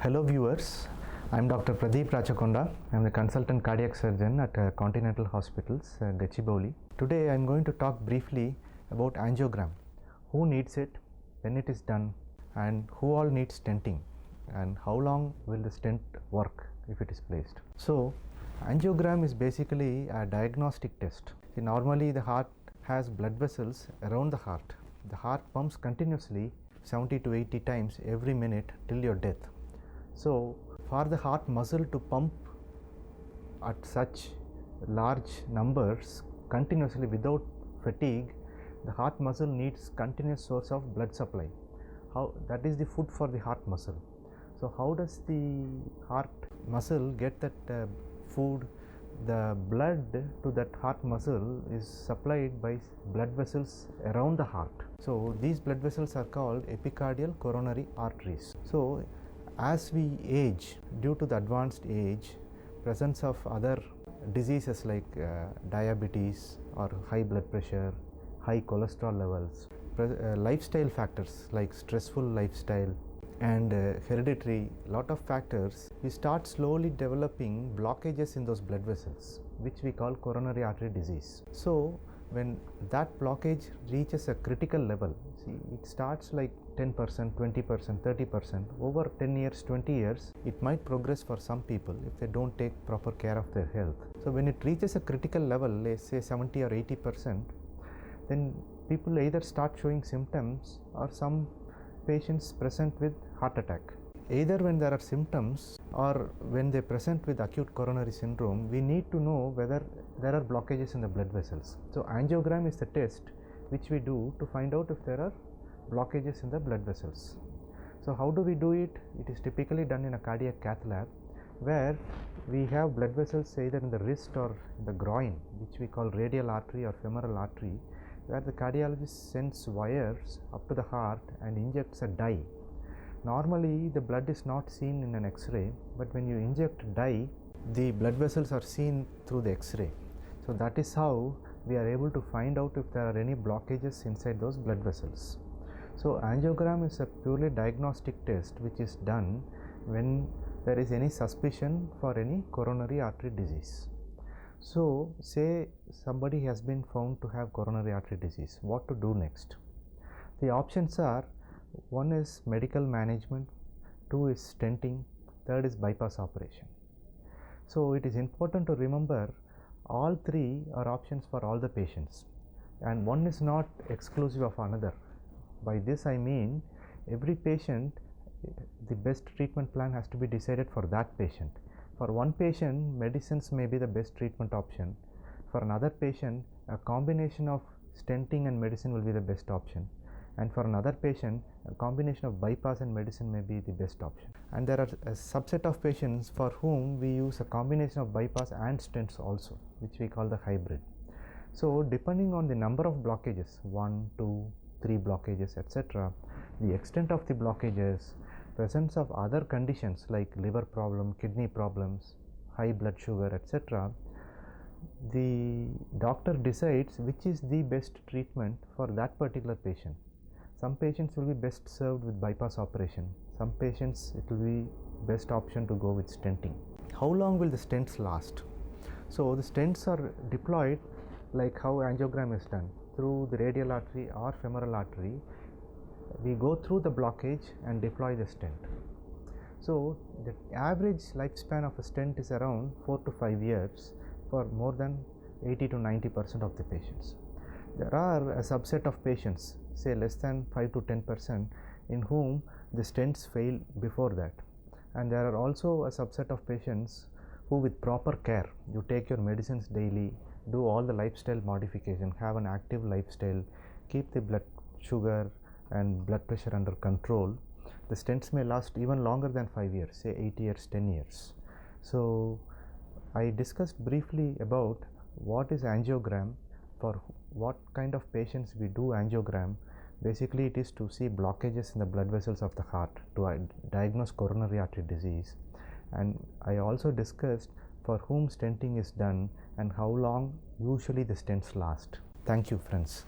Hello viewers, I am Dr. Pradeep Rachakonda. I am the consultant cardiac surgeon at Continental Hospitals, Gachibowli. Today I am going to talk briefly about angiogram. Who needs it, when it is done, and who all needs stenting, and how long will the stent work if it is placed. So angiogram is basically a diagnostic test. Normally the heart has blood vessels around the heart. The heart pumps continuously 70 to 80 times every minute till your death. So for the heart muscle to pump at such large numbers continuously without fatigue, the heart muscle needs continuous source of blood supply. That is the food for the heart muscle. So how does the heart muscle get that food? The blood to that heart muscle is supplied by blood vessels around the heart. So these blood vessels are called epicardial coronary arteries. So as we age, due to the advanced age, presence of other diseases like diabetes or high blood pressure, high cholesterol levels, lifestyle factors like stressful lifestyle and hereditary, lot of factors, we start slowly developing blockages in those blood vessels, which we call coronary artery disease. So when that blockage reaches a critical level, see, it starts like 10%, 20%, 30%. Over 10 years, 20 years, it might progress for some people if they don't take proper care of their health. So when it reaches a critical level, let's say 70 or 80%, then people either start showing symptoms or some patients present with heart attack. Either when there are symptoms or when they present with acute coronary syndrome, we need to know whether there are blockages in the blood vessels. So angiogram is the test which we do to find out if there are blockages in the blood vessels. So how do we do it? It is typically done in a cardiac cath lab, where we have blood vessels either in the wrist or in the groin, which we call radial artery or femoral artery, where the cardiologist sends wires up to the heart and injects a dye. Normally the blood is not seen in an X-ray, but when you inject dye, the blood vessels are seen through the X-ray. So that is how we are able to find out if there are any blockages inside those blood vessels. So angiogram is a purely diagnostic test which is done when there is any suspicion for any coronary artery disease. So say somebody has been found to have coronary artery disease, what to do next? The options are: one is medical management, two is stenting, third is bypass operation. So it is important to remember all three are options for all the patients, and one is not exclusive of another. By this I mean every patient, the best treatment plan has to be decided for that patient. For one patient, medicines may be the best treatment option. For another patient, a combination of stenting and medicine will be the best option. And for another patient, a combination of bypass and medicine may be the best option. And there are a subset of patients for whom we use a combination of bypass and stents also, which we call the hybrid. So depending on the number of blockages, 1, 2, 3 blockages, etc., the extent of the blockages, presence of other conditions like liver problem, kidney problems, high blood sugar, etc., the doctor decides which is the best treatment for that particular patient. Some patients will be best served with bypass operation. Some patients it will be best option to go with stenting. How long will the stents last? So the stents are deployed like how angiogram is done, through the radial artery or femoral artery. We go through the blockage and deploy the stent. So the average lifespan of a stent is around 4 to 5 years for more than 80 to 90% of the patients. There are a subset of patients, say less than 5 to 10%, in whom the stents fail before that. And there are also a subset of patients who, with proper care, you take your medicines daily, do all the lifestyle modification, have an active lifestyle, keep the blood sugar and blood pressure under control, the stents may last even longer than 5 years, say 8 years, 10 years. So I discussed briefly about what is angiogram, for what kind of patients we do angiogram. Basically it is to see blockages in the blood vessels of the heart to diagnose coronary artery disease. And I also discussed for whom stenting is done and how long usually the stents last. Thank you, friends.